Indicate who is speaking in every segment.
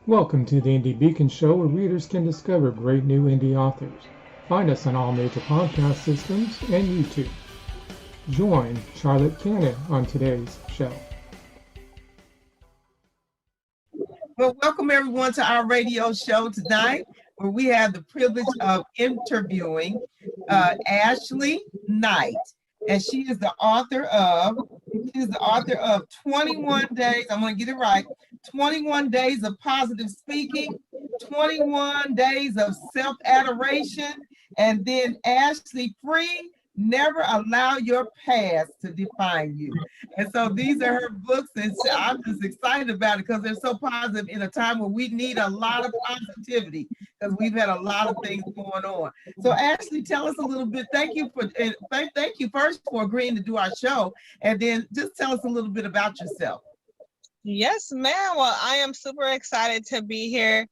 Speaker 1: Welcome to the Indie Beacon Show, where readers can discover great new indie authors. Find us on all major podcast systems and YouTube. Join Charlotte Cannon on today's show.
Speaker 2: Well, welcome everyone to our radio show tonight, where we have the privilege of interviewing Ashley Knight, and she is the author of 21 Days. I'm going to get it right. 21 Days of Positive Speaking, 21 Days of Self-Adoration, and then Ashley Free. Never allow your past to define you. And so these are her books, and I'm just excited about it because they're so positive in a time where we need a lot of positivity because we've had a lot of things going on. So Ashley, tell us a little bit. Thank you first for agreeing to do our show, and then just tell us a little bit about yourself.
Speaker 3: Yes, ma'am. Well, I am super excited to be here.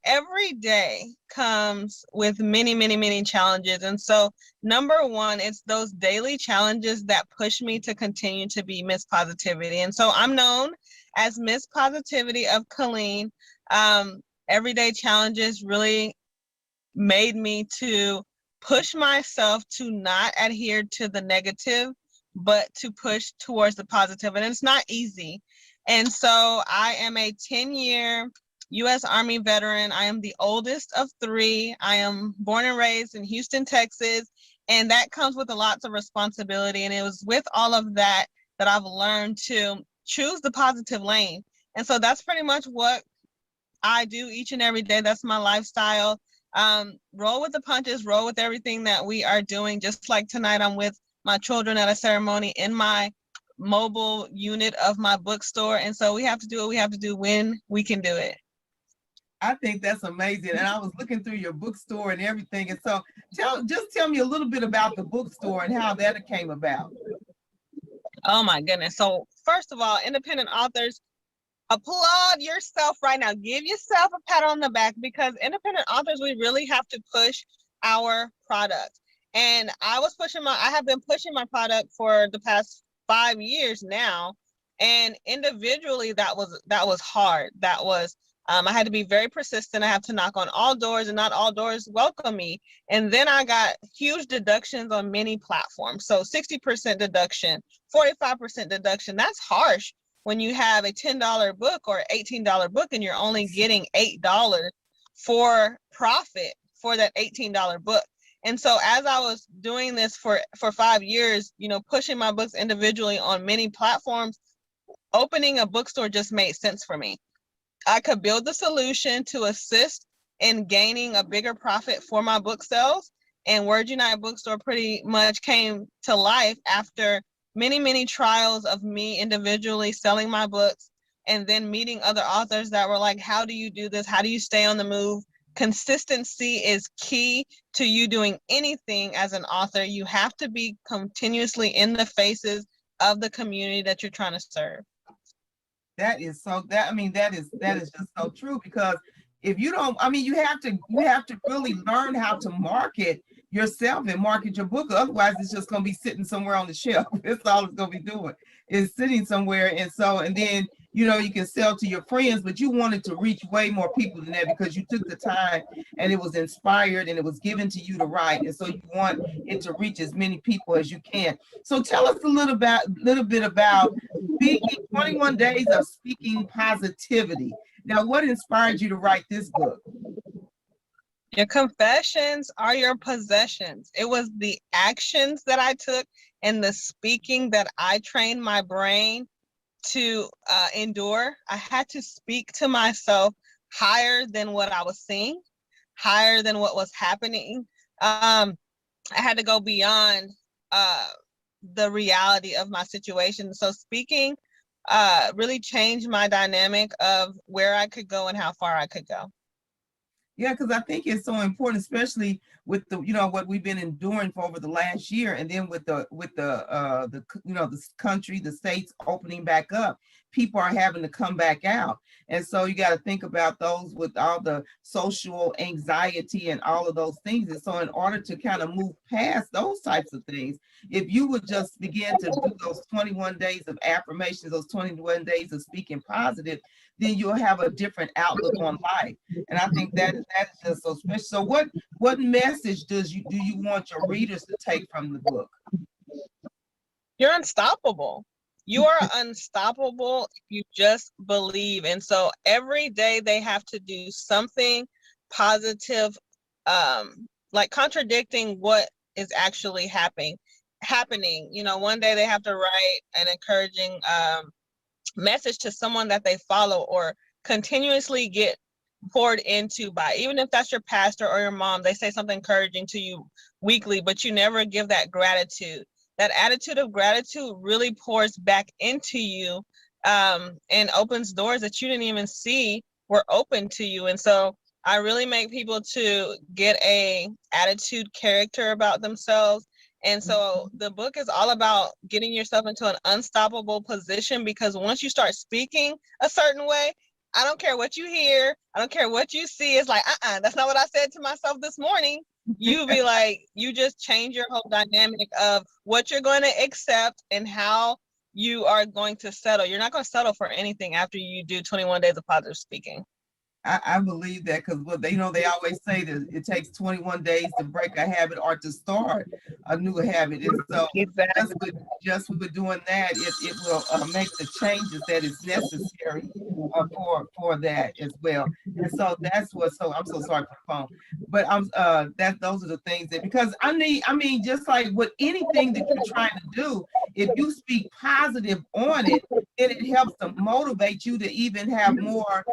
Speaker 3: Every day comes with many, many, many challenges. And so number one, it's those daily challenges that push me to continue to be Miss Positivity. And so I'm known as Miss Positivity of Colleen. Everyday challenges really made me to push myself to not adhere to the negative, but to push towards the positive. And it's not easy. And so I am a 10-year U.S. Army veteran. I am the oldest of three. I am born and raised in Houston, Texas, and that comes with a lots of responsibility. And it was with all of that that I've learned to choose the positive lane. And so that's pretty much what I do each and every day. That's my lifestyle. Roll with the punches, roll with everything that we are doing. Just like tonight, I'm with my children at a ceremony in my mobile unit of my bookstore. And so we have to do what we have to do when we can do it.
Speaker 2: I think that's amazing. And I was looking through your bookstore and everything. And so tell me a little bit about the bookstore and how that came about.
Speaker 3: Oh my goodness. So first of all, independent authors, applaud yourself right now. Give yourself a pat on the back because independent authors, we really have to push our product. And I have been pushing my product for the past 5 years now. And individually, that was hard. I had to be very persistent. I have to knock on all doors and not all doors welcome me. And then I got huge deductions on many platforms. So 60% deduction, 45% deduction. That's harsh when you have a $10 book or $18 book and you're only getting $8 for profit for that $18 book. And so as I was doing this for 5 years, pushing my books individually on many platforms, opening a bookstore just made sense for me. I could build the solution to assist in gaining a bigger profit for my book sales. And Word Unite Bookstore pretty much came to life after many, many trials of me individually selling my books and then meeting other authors that were like, how do you do this? How do you stay on the move? Consistency is key to you doing anything as an author. You have to be continuously in the faces of the community that you're trying to serve.
Speaker 2: That is just so true because if you don't, you have to really learn how to market yourself and market your book. Otherwise, it's just going to be sitting somewhere on the shelf. That's all it's going to be doing is sitting somewhere. And then, you can sell to your friends, but you wanted to reach way more people than that because you took the time and it was inspired and it was given to you to write. And so you want it to reach as many people as you can. So tell us a little bit about speaking 21 Days of Speaking Positivity. Now, what inspired you to write this book?
Speaker 3: Your confessions are your possessions. It was the actions that I took and the speaking that I trained my brain to endure. I had to speak to myself higher than what I was seeing, higher than what was happening. I had to go beyond the reality of my situation. So speaking really changed my dynamic of where I could go and how far I could go.
Speaker 2: Yeah, because I think it's so important, especially with the what we've been enduring for over the last year, and then with the country, the states opening back up. people are having to come back out. And so you got to think about those with all the social anxiety and all of those things. And so in order to kind of move past those types of things, if you would just begin to do those 21 days of affirmations, those 21 days of speaking positive, then you'll have a different outlook on life. And I think that is just so special. So what message do you want your readers to take from the book?
Speaker 3: You're unstoppable. You are unstoppable if you just believe. And so every day they have to do something positive, like contradicting what is actually happening. You know, one day they have to write an encouraging message to someone that they follow, or continuously get poured into by, even if that's your pastor or your mom, they say something encouraging to you weekly, but you never give that gratitude. That attitude of gratitude really pours back into you, and opens doors that you didn't even see were open to you. And so I really make people to get a attitude, character about themselves. And so the book is all about getting yourself into an unstoppable position, because once you start speaking a certain way, I don't care what you hear, I don't care what you see, it's like, that's not what I said to myself this morning. You be like, you just change your whole dynamic of what you're going to accept and how you are going to settle. You're not going to settle for anything after you do 21 days of positive speaking.
Speaker 2: I believe that, because what they always say that it takes 21 days to break a habit or to start a new habit. And so just with doing that, it will make the changes that is necessary for that as well. And so that's what, so I'm so sorry for the phone, but those are the things that, because I mean, just like with anything that you're trying to do, if you speak positive on it, then it helps to motivate you to even have more,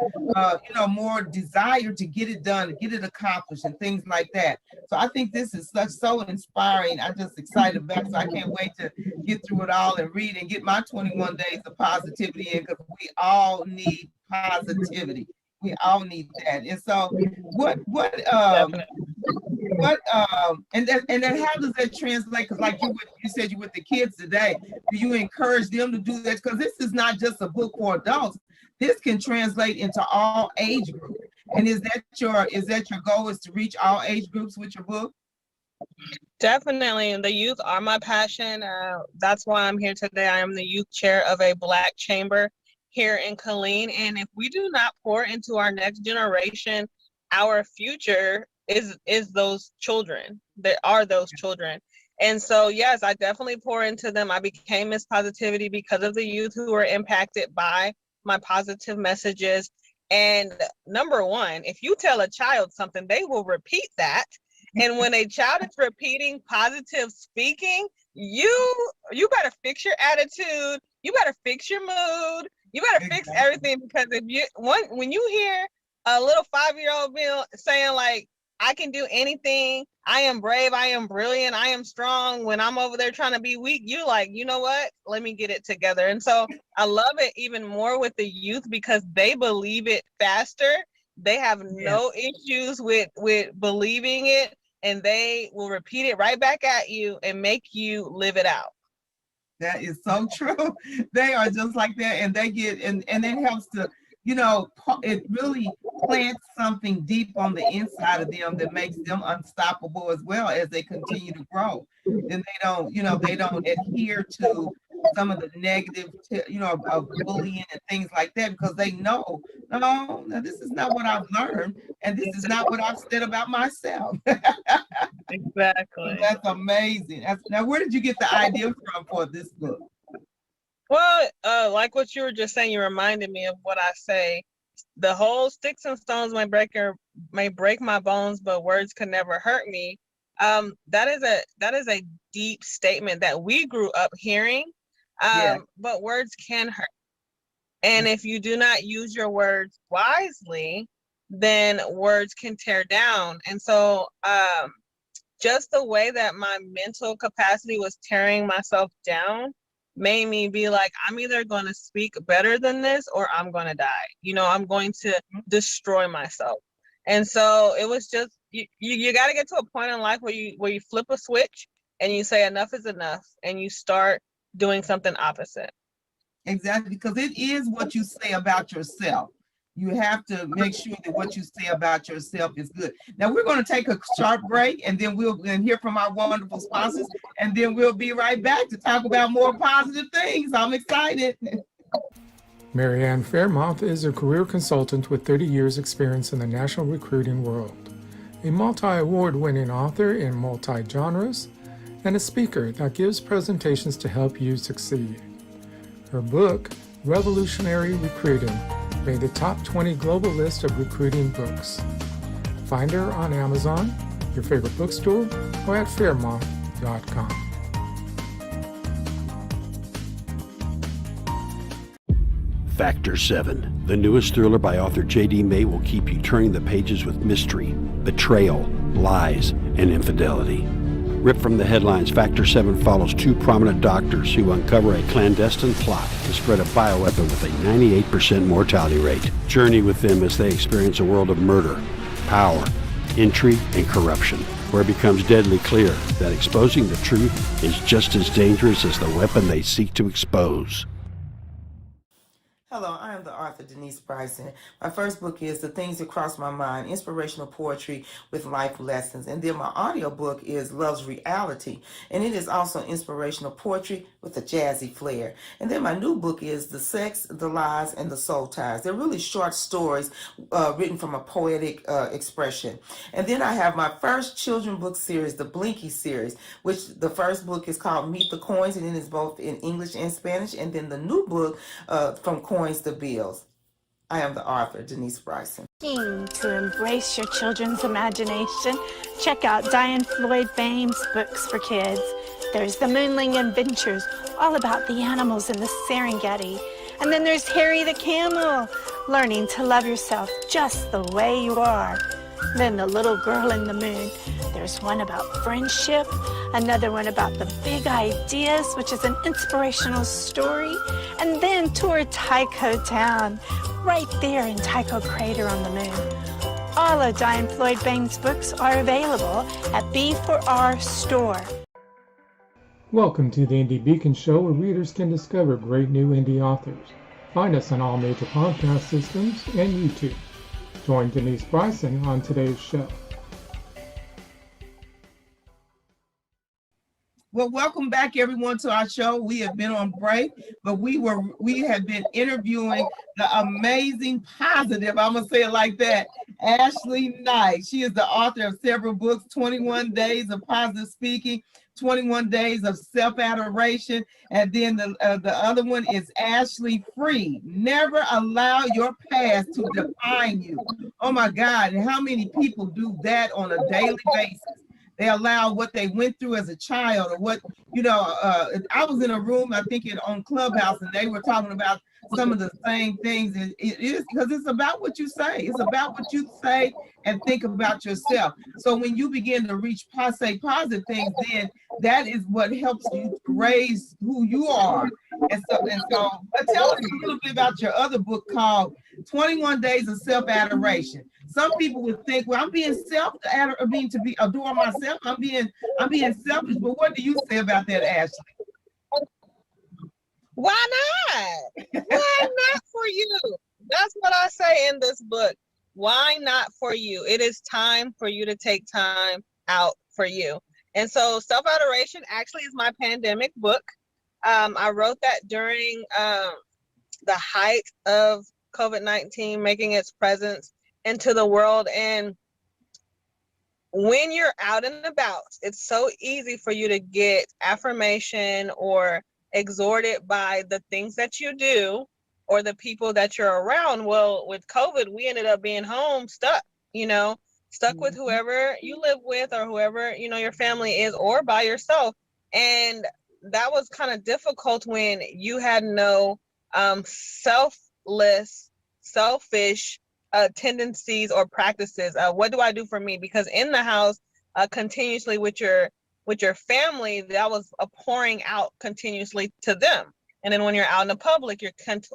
Speaker 2: more desire to get it done, get it accomplished, and things like that. So I think this is so inspiring. I'm just excited about it. So I can't wait to get through it all and read and get my 21 days of positivity in, because we all need positivity. We all need that. And so and then how does that translate? Because like you said, you with the kids today, do you encourage them to do that? Because this is not just a book for adults. This can translate into all age groups. And is that your goal, is to reach all age groups with your book?
Speaker 3: Definitely. And the youth are my passion. That's why I'm here today. I am the youth chair of a Black chamber here in Killeen. And if we do not pour into our next generation, our future is those children. There are those children. And so, yes, I definitely pour into them. I became Miss Positivity because of the youth who were impacted by my positive messages. And number one, if you tell a child something, they will repeat that. And when a child is repeating positive speaking, you better fix your attitude, you better fix your mood, you better fix everything. Because when you hear a little 5-year-old Bill saying like, I can do anything, I am brave, I am brilliant, I am strong, when I'm over there trying to be weak, you like, you know what, let me get it together. And so I love it even more with the youth, because they believe it faster. They have no issues with believing it, and they will repeat it right back at you and make you live it out.
Speaker 2: That is so true. They are just like that, and they get, and it helps to, it really plants something deep on the inside of them that makes them unstoppable as well as they continue to grow. Then they don't adhere to some of the negative, of bullying and things like that, because they know, no, this is not what I've learned, and this is not what I've said about myself.
Speaker 3: Exactly.
Speaker 2: That's amazing. Now, where did you get the idea from for this book?
Speaker 3: Well, like what you were just saying, you reminded me of what I say. The whole sticks and stones may break my bones, but words can never hurt me. That is a deep statement that we grew up hearing. But words can hurt. And if you do not use your words wisely, then words can tear down. And so just the way that my mental capacity was tearing myself down made me be like, I'm either going to speak better than this or I'm going to die. I'm going to destroy myself. And so it was just, you got to get to a point in life where you flip a switch and you say enough is enough, and you start doing something opposite.
Speaker 2: Exactly, because it is what you say about yourself. You have to make sure that what you say about yourself is good. Now we're going to take a short break, and then we'll hear from our wonderful sponsors, and then we'll be right back to talk about more positive things. I'm excited.
Speaker 1: Marianne Fairmouth is a career consultant with 30 years experience in the national recruiting world, a multi-award winning author in multi-genres, and a speaker that gives presentations to help you succeed. Her book, Revolutionary Recruiting, made the top 20 global list of recruiting books. Find her on Amazon, your favorite bookstore, or at fairmouth.com.
Speaker 4: Factor 7, the newest thriller by author J.D. May, will keep you turning the pages with mystery, betrayal, lies, and infidelity. Ripped from the headlines, Factor 7 follows two prominent doctors who uncover a clandestine plot to spread a bioweapon with a 98% mortality rate. Journey with them as they experience a world of murder, power, intrigue, and corruption, where it becomes deadly clear that exposing the truth is just as dangerous as the weapon they seek to expose.
Speaker 5: Hello, I am the author Denise Bryson. My first book is The Things That Cross My Mind, Inspirational Poetry with Life Lessons. And then my audiobook is Love's Reality. And it is also inspirational poetry with a jazzy flair. And then my new book is The Sex, the Lies, and the Soul Ties. They're really short stories written from a poetic expression. And then I have my first children book series, the Blinky series, which the first book is called Meet the Coins, and it is both in English and Spanish. And then the new book, From Coins to Bills. I am the author, Denise Bryson.
Speaker 6: To embrace your children's imagination, check out Diane Floyd Bame's books for kids. There's The Moonling Adventures, all about the animals in the Serengeti. And then there's Harry the Camel, learning to love yourself just the way you are. Then The Little Girl in the Moon. There's one about friendship, another one about the big ideas, which is an inspirational story, and then Tour Tycho Town, right there in Tycho Crater on the moon. All of Diane Floyd Bame's books are available at B4R Store.
Speaker 1: Welcome to the Indie Beacon Show, where readers can discover great new indie authors. Find us on all major podcast systems and YouTube. Join Denise Bryson on today's show.
Speaker 2: Well, welcome back everyone to our show. We have been on break, but we have been interviewing the amazing, positive, I'm gonna say it like that, Ashley Knight. She is the author of several books, 21 Days of Positive Speaking, 21 Days of Self-Adoration, and then the other one is Ashley Free. Never allow your past to define you. Oh my God, and how many people do that on a daily basis? They allow what they went through as a child, or what, I was in a room, I think on Clubhouse, and they were talking about some of the same things. And it is because it's about what you say. It's about what you say and think about yourself. So when you begin to say positive things, then that is what helps you to raise who you are. And so but tell us a little bit about your other book called 21 Days of Self-Adoration. Some people would think, well, I'm being adore myself. I'm being selfish. But what do you say about that, Ashley?
Speaker 3: Why not? Why not for you? That's what I say in this book. Why not for you? It is time for you to take time out for you. And so Self-Adoration actually is my pandemic book. I wrote that during the height of COVID-19 making its presence into the world. And when you're out and about, it's so easy for you to get affirmation or exhorted by the things that you do or the people that you're around. Well, with COVID, we ended up being home stuck with whoever you live with or whoever, your family is, or by yourself. And that was kind of difficult when you had no selfish tendencies or practices. What do I do for me? Because in the house, continuously with your family, that was a pouring out continuously to them. And then when you're out in the public,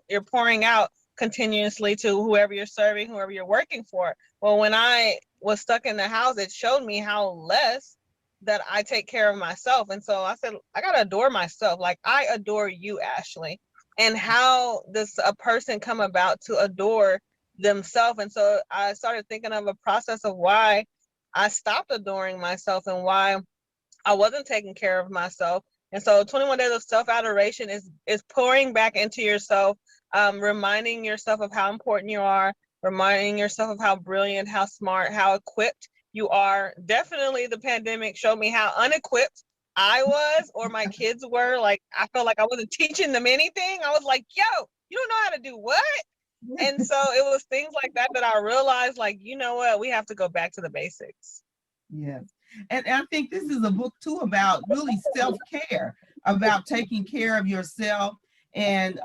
Speaker 3: you're pouring out continuously to whoever you're serving, whoever you're working for. Well, when I was stuck in the house, it showed me how less that I take care of myself. And so I said, I gotta adore myself. Like, I adore you, Ashley. and how does a person come about to adore themselves? And so I started thinking of a process of why I stopped adoring myself and why I wasn't taking care of myself. And so 21 days of self-adoration is pouring back into yourself, reminding yourself of how important you are, reminding yourself of how brilliant, how smart, how equipped you are. Definitely the pandemic showed me how unequipped I was, or my kids were. Like, I felt like I wasn't teaching them anything. I was like, yo, you don't know how to do what? And so it was things like that that I realized, like, you know what, we have to go back to the basics.
Speaker 2: Yes. And I think this is a book too about really self-care, about taking care of yourself and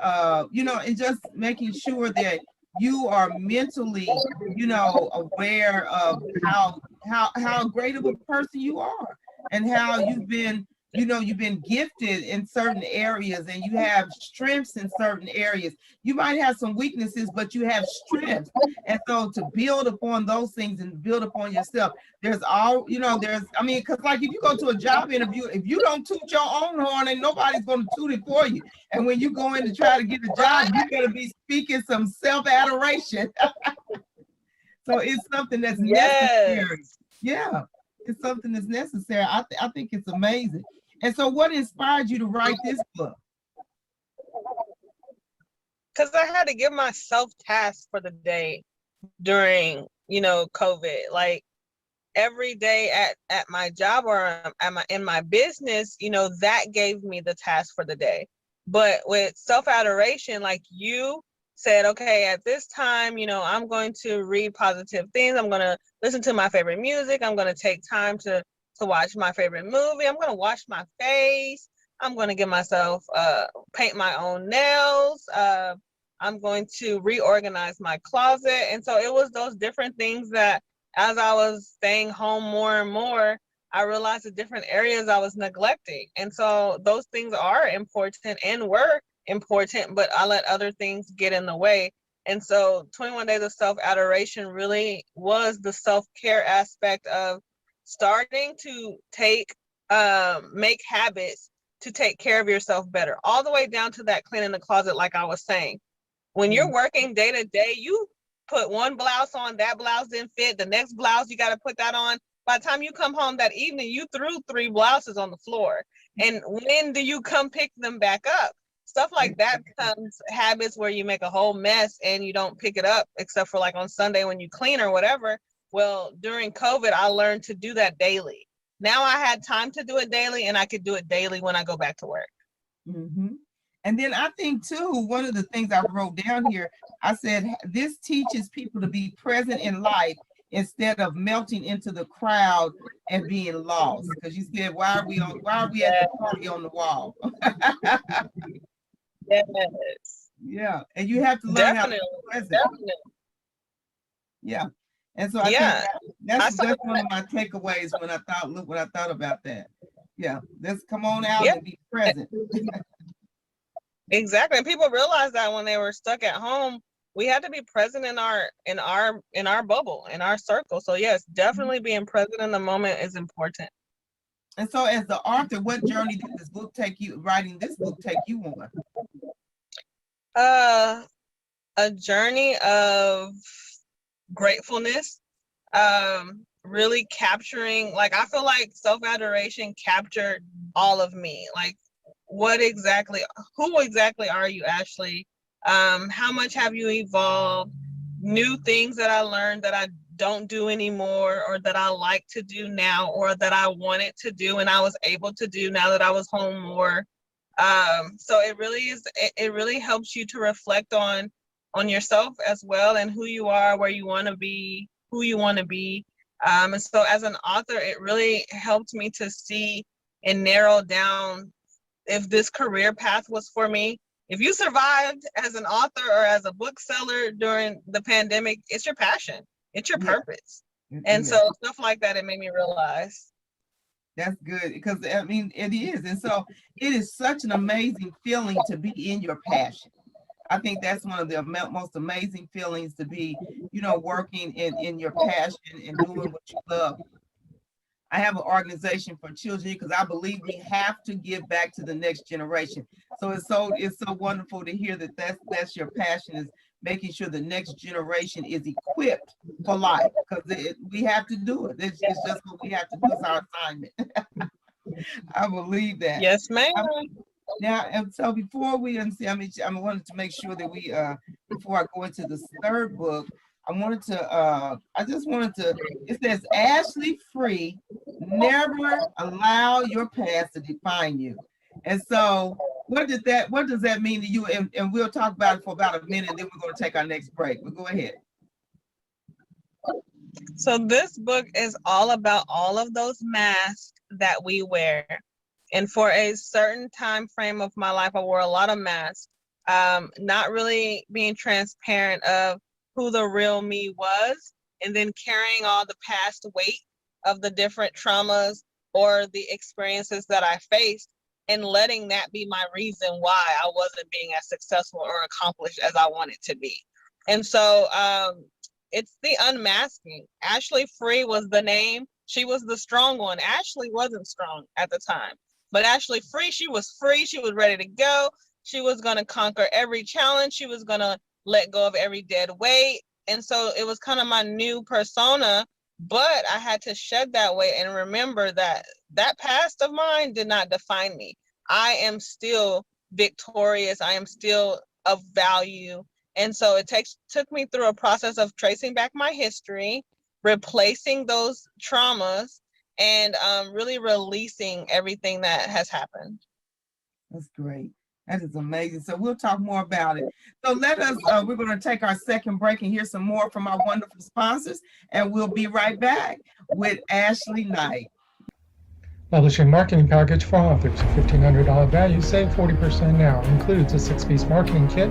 Speaker 2: you know, and just making sure that you are mentally, you know, aware of how great of a person you are and how you've been, you know, you've been gifted in certain areas and you have strengths in certain areas. You might have some weaknesses, but you have strengths. And so to build upon those things and build upon yourself, there's all, you know, there's, I mean, because like if you go to a job interview, if you don't toot your own horn, and nobody's going to toot it for you. And when you go in to try to get a job, you got to be speaking some self-adoration. So it's something that's necessary. Yeah, it's something that's necessary. I think it's amazing. And so what inspired you to write this book?
Speaker 3: Because I had to give myself tasks for the day during, you know, COVID. Like, every day at my job or in my business, you know, that gave me the task for the day. But with self-adoration, like you said, okay, at this time, you know, I'm going to read positive things. I'm going to listen to my favorite music. I'm going to take time to watch my favorite movie. I'm going to wash my face. I'm going to give myself, paint my own nails. I'm going to reorganize my closet. And so it was those different things that, as I was staying home more and more, I realized the different areas I was neglecting. And so those things are important and were important, but I let other things get in the way. And so 21 Days of Self-Adoration really was the self-care aspect of starting to make habits to take care of yourself better, all the way down to that cleaning the closet, like I was saying. When you're working day to day, you put one blouse on, that blouse didn't fit, the next blouse, you got to put that on. By the time you come home that evening, you threw 3 blouses on the floor. And when do you come pick them back up? Stuff like that becomes habits where you make a whole mess and you don't pick it up, except for like on Sunday when you clean or whatever. Well, during COVID, I learned to do that daily. Now I had time to do it daily, and I could do it daily when I go back to work.
Speaker 2: Mm-hmm. And then I think too, one of the things I wrote down here, I said, this teaches people to be present in life instead of melting into the crowd and being lost. Because you said, why are we at the party on the wall?
Speaker 3: Yes.
Speaker 2: Yeah. And you have to learn how to be present.
Speaker 3: Definitely.
Speaker 2: Yeah. And so I think that's one of my takeaways when I thought about that. Yeah. Let's come on out and be present.
Speaker 3: Exactly. And people realized that when they were stuck at home, we had to be present in our bubble, in our circle. So yes, definitely being present in the moment is important.
Speaker 2: And so as the author, what journey did writing this book take you
Speaker 3: on? A journey of gratefulness, really capturing, like, I feel like self-adoration captured all of me. Like, who exactly are you, Ashley? How much have you evolved? New things that I learned that I don't do anymore, or that I like to do now, or that I wanted to do and I was able to do now that I was home more. So it really helps you to reflect on yourself as well, and who you are, where you want to be, who you want to be. And so as an author, it really helped me to see and narrow down if this career path was for me. If you survived as an author or as a bookseller during the pandemic, it's your passion, it's your purpose. And so stuff like that, it made me realize.
Speaker 2: That's good, because I mean, it is. And so it is such an amazing feeling to be in your passion. I think that's one of the most amazing feelings, to be, you know, working in your passion and doing what you love. I have an organization for children because I believe we have to give back to the next generation. So it's so wonderful to hear that that's your passion, is making sure the next generation is equipped for life, because we have to do it. It's just what we have to do. It's our assignment. I believe that.
Speaker 3: Yes, ma'am.
Speaker 2: Now, and so before we I wanted to make sure that we before I go into the third book, it says, Ashley Free, never allow your past to define you. And so what does that mean to you? And we'll talk about it for about a minute, and then we're going to take our next break. But go ahead.
Speaker 3: So this book is all about all of those masks that we wear. And for a certain time frame of my life, I wore a lot of masks, not really being transparent of who the real me was, and then carrying all the past weight of the different traumas or the experiences that I faced, and letting that be my reason why I wasn't being as successful or accomplished as I wanted to be. And so it's the unmasking. Ashley Free was the name. She was the strong one. Ashley wasn't strong at the time. But Ashley Free, she was free. She was ready to go. She was going to conquer every challenge. She was going to let go of every dead weight. And so it was kind of my new persona, but I had to shed that weight and remember that that past of mine did not define me. I am still victorious. I am still of value. And so it took me through a process of tracing back my history, replacing those traumas, and really releasing everything that has happened.
Speaker 2: That's great. That is amazing. So we'll talk more about it. So we're going to take our second break and hear some more from our wonderful sponsors, and we'll be right back with Ashley Knight.
Speaker 1: Publishing marketing package for authors. $1,500 value, save 40% now. Includes a 6-piece marketing kit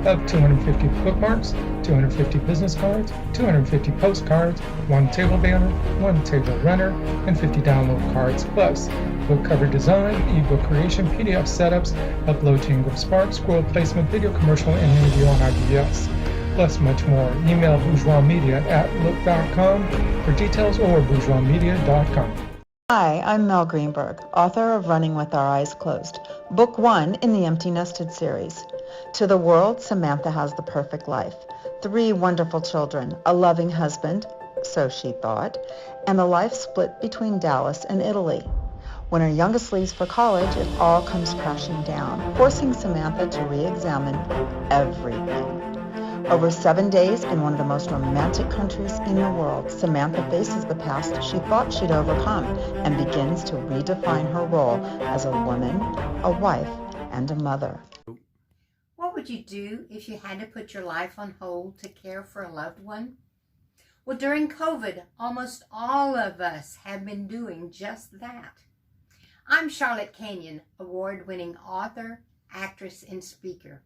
Speaker 1: of 250 bookmarks, 250 business cards, 250 postcards, 1 table banner, 1 table runner, and 50 download cards, plus book cover design, ebook creation, PDF setups, upload to Ingram Spark, scroll placement, video commercial, and video on IBS. Plus much more. Email bourgeoismedia@look.com for details, or bourgeoismedia.com.
Speaker 7: Hi, I'm Mel Greenberg, author of Running with Our Eyes Closed, book 1 in the Empty Nested series. To the world, Samantha has the perfect life. 3 wonderful children, a loving husband, so she thought, and a life split between Dallas and Italy. When her youngest leaves for college, it all comes crashing down, forcing Samantha to re-examine everything. Over 7 days in one of the most romantic countries in the world, Samantha faces the past she thought she'd overcome and begins to redefine her role as a woman, a wife, and a mother.
Speaker 8: What would you do if you had to put your life on hold to care for a loved one? Well, during COVID, almost all of us have been doing just that. I'm Charlotte Canyon, award-winning author, actress, and speaker.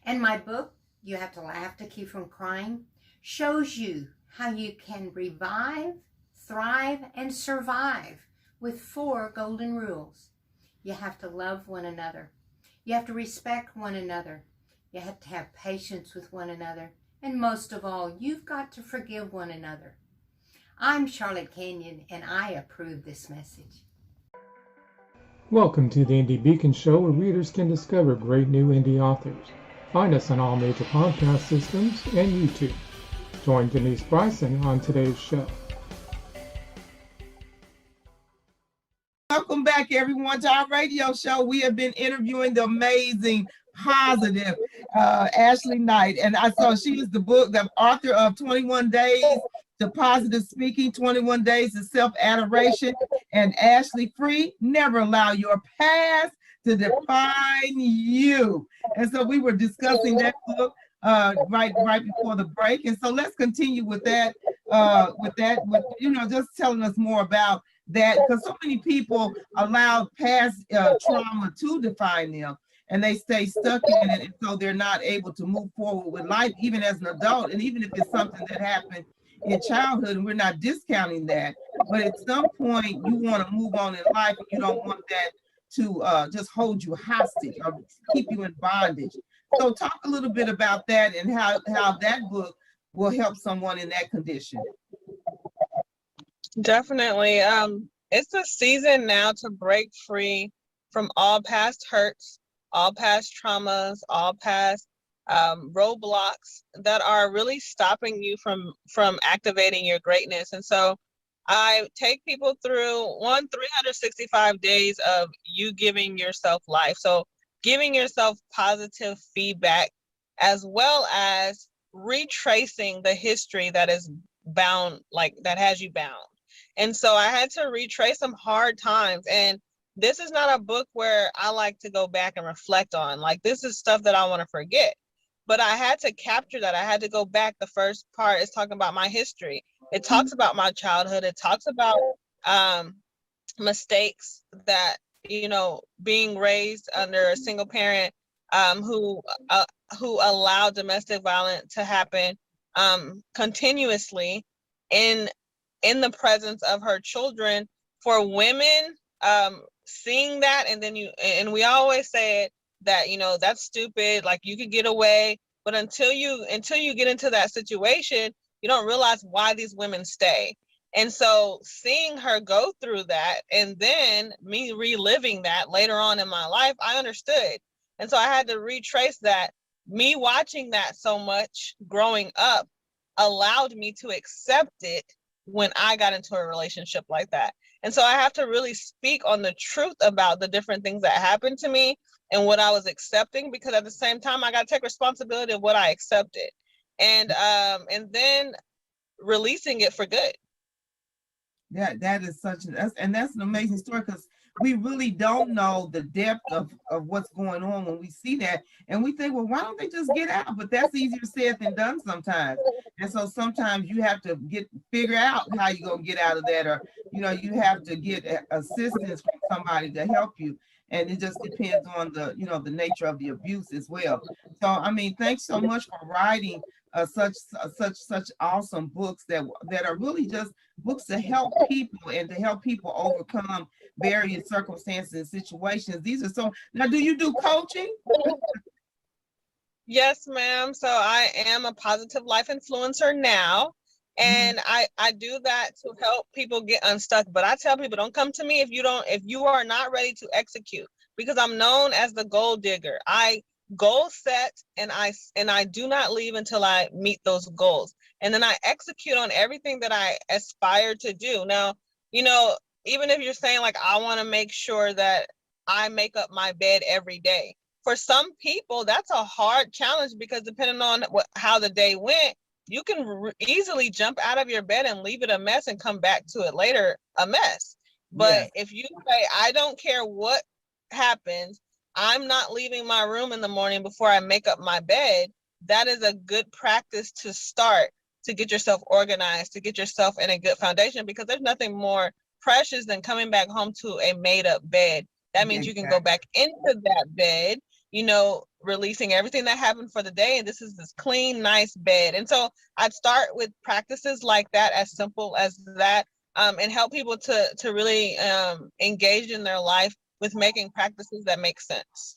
Speaker 8: And my book, You Have to Laugh to Keep from Crying, shows you how you can revive, thrive, and survive with 4 golden rules. You have to love one another. You have to respect one another. You have to have patience with one another. And most of all, you've got to forgive one another. I'm Charlotte Canyon, and I approve this message.
Speaker 1: Welcome to the Indie Beacon Show, where readers can discover great new indie authors. Find us on all major podcast systems and YouTube. Join Denise Bryson on today's show.
Speaker 2: Welcome back, everyone, to our radio show. We have been interviewing the amazing, positive Ashley Knight. And she is the author of 21 Days to Positive Speaking, 21 Days to Self-Adoration, and Ashley Free, Never Allow Your Past to Define You. And so we were discussing that book right before the break. And so let's continue with that, just telling us more about that, because so many people allow past trauma to define them, and they stay stuck in it, and so they're not able to move forward with life, even as an adult, and even if it's something that happened in childhood, and we're not discounting that, but at some point you want to move on in life, and you don't want that to just hold you hostage or keep you in bondage. So talk a little bit about that and how that book will help someone in that condition.
Speaker 3: Definitely. It's a season now to break free from all past hurts, all past traumas, all past roadblocks that are really stopping you from activating your greatness. And so I take people through 365 days of you giving yourself life. So giving yourself positive feedback, as well as retracing the history that is bound, like that has you bound. And so I had to retrace some hard times. And this is not a book where I like to go back and reflect on. Like, this is stuff that I want to forget. But I had to capture that. I had to go back. The first part is talking about my history. It talks about my childhood. It talks about mistakes that, being raised under a single parent who allowed domestic violence to happen continuously in the presence of her children. For women, seeing that, and then we always say it, that that's stupid, like you could get away, but until you get into that situation, you don't realize why these women stay. And so seeing her go through that, and then me reliving that later on in my life, I understood. And so I had to retrace that. Me watching that so much growing up allowed me to accept it when I got into a relationship like that. And so I have to really speak on the truth about the different things that happened to me and what I was accepting, because at the same time, I got to take responsibility of what I accepted, and then releasing it for good.
Speaker 2: That is that's an amazing story, because we really don't know the depth of what's going on when we see that, and we think, well, why don't they just get out? But that's easier said than done sometimes. And so sometimes you have to figure out how you're gonna get out of that, or you have to get assistance from somebody to help you. And it just depends on the nature of the abuse as well. So I mean, thanks so much for writing such awesome books that are really just books to help people and to help people overcome various circumstances and situations. These are some. Now, do you do coaching?
Speaker 3: Yes, ma'am. So I am a positive life influencer now. And I do that to help people get unstuck. But I tell people, don't come to me if you are not ready to execute, because I'm known as the goal digger. I goal set, and I do not leave until I meet those goals. And then I execute on everything that I aspire to do. Now, even if you're saying, like, I want to make sure that I make up my bed every day. For some people, that's a hard challenge, because depending on how the day went, you can easily jump out of your bed and leave it a mess and come back to it later a mess. But if you say, I don't care what happens, I'm not leaving my room in the morning before I make up my bed, that is a good practice to start, to get yourself organized, to get yourself in a good foundation, because there's nothing more precious than coming back home to a made up bed. That means you can go back into that bed, releasing everything that happened for the day. And this is this clean, nice bed. And so I'd start with practices like that, as simple as that, and help people to really engage in their life with making practices that make sense.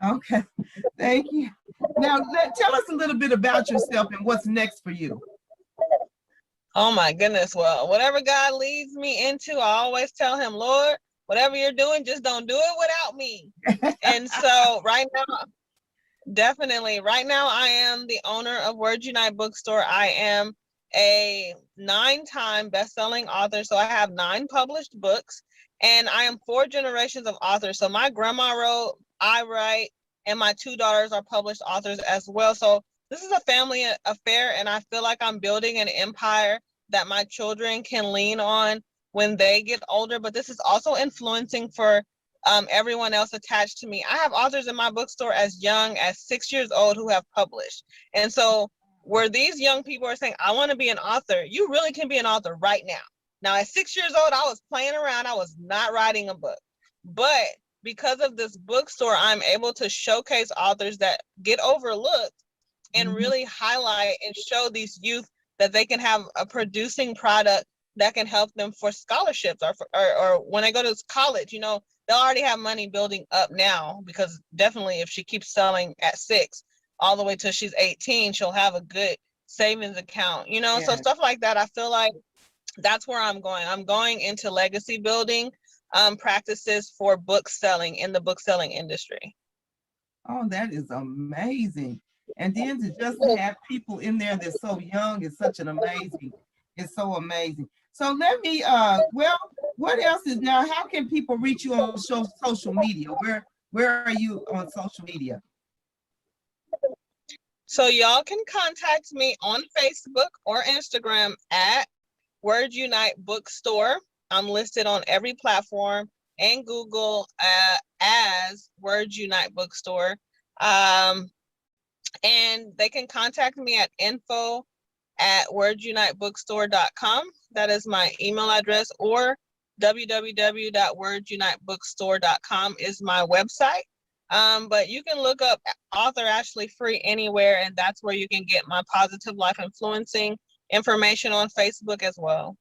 Speaker 2: Okay, thank you. Now, tell us a little bit about yourself and what's next for you.
Speaker 3: Oh my goodness. Well, whatever God leads me into, I always tell him, Lord, whatever you're doing, just don't do it without me. And so right now, definitely, right now, I am the owner of Words Unite Bookstore. I am a 9-time best-selling author. So I have 9 published books, and I am 4 generations of authors. So my grandma wrote, I write, and my 2 daughters are published authors as well. So this is a family affair, and I feel like I'm building an empire that my children can lean on when they get older. But this is also influencing for everyone else attached to me. I have authors in my bookstore as young as 6 years old who have published. And so where these young people are saying, I want to be an author, you really can be an author right now. Now, at 6 years old, I was playing around. I was not writing a book. But because of this bookstore, I'm able to showcase authors that get overlooked and really highlight and show these youth that they can have a producing product that can help them for scholarships, or when they go to college, they'll already have money building up now, because definitely if she keeps selling at 6 all the way till she's 18, she'll have a good savings account, so stuff like that. I feel like that's where I'm going. I'm going into legacy building practices for book selling in the book selling industry.
Speaker 2: Oh, that is amazing. And then to just have people in there that's so young is such an amazing, it's so amazing. So let me, well, what else is now, how can people reach you on social media? Where are you on social media?
Speaker 3: So y'all can contact me on Facebook or Instagram at Word Unite Bookstore. I'm listed on every platform and Google as Word Unite Bookstore. And they can contact me at info@wordunitebookstore.com. That is my email address, or www.wordunitebookstore.com is my website. But you can look up author Ashley Free anywhere, and that's where you can get my positive life influencing information on Facebook as well.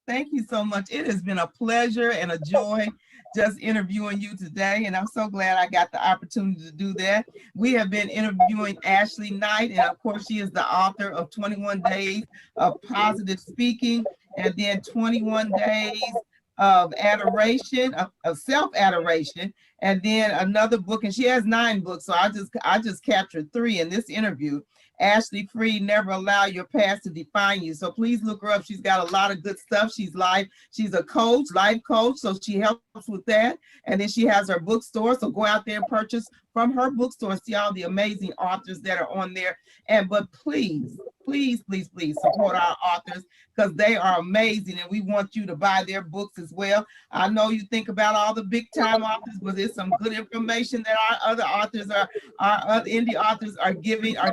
Speaker 2: Thank you so much. It has been a pleasure and a joy just interviewing you today. And I'm so glad I got the opportunity to do that. We have been interviewing Ashley Knight, and of course, she is the author of 21 Days of Positive Speaking, and then 21 Days of Adoration, of Self-Adoration, and then another book, and she has 9 books. So I just captured 3 in this interview. Ashley Free, Never Allow Your Past to Define You. So please look her up. She's got a lot of good stuff. She's a coach, life coach. So she helps with that. And then she has her bookstore. So go out there and purchase from her bookstore. See all the amazing authors that are on there. But please, please, please, please support our authors, because they are amazing. And we want you to buy their books as well. I know you think about all the big time authors, but there's some good information that our other authors our other indie authors are giving, are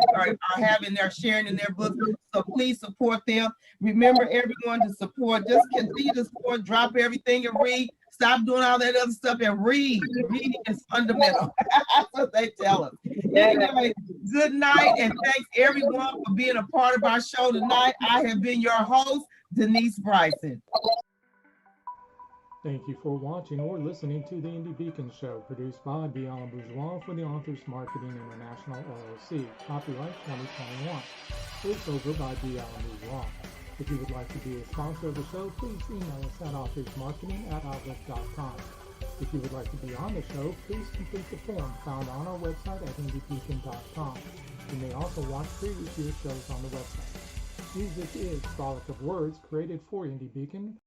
Speaker 2: having, they're sharing in their books. So please support them. Remember, everyone, to support, just continue to support, drop everything and read. Stop doing all that other stuff and read. Reading is fundamental. That's what they tell us. Anyway, good night, and thanks everyone for being a part of our show tonight. I have been your host, Denise Bryson.
Speaker 1: Thank you for watching or listening to the Indie Beacon Show, produced by Beyond Bourgeois for the Authors Marketing International LLC. Copyright 2021. Voiceover by Beyond Bourgeois. If you would like to be a sponsor of the show, please email us at authorsmarketing@outlook.com. If you would like to be on the show, please complete the form found on our website at indiebeacon.com. You may also watch previous year's shows on the website. Music is Frolic of Words, created for Indie Beacon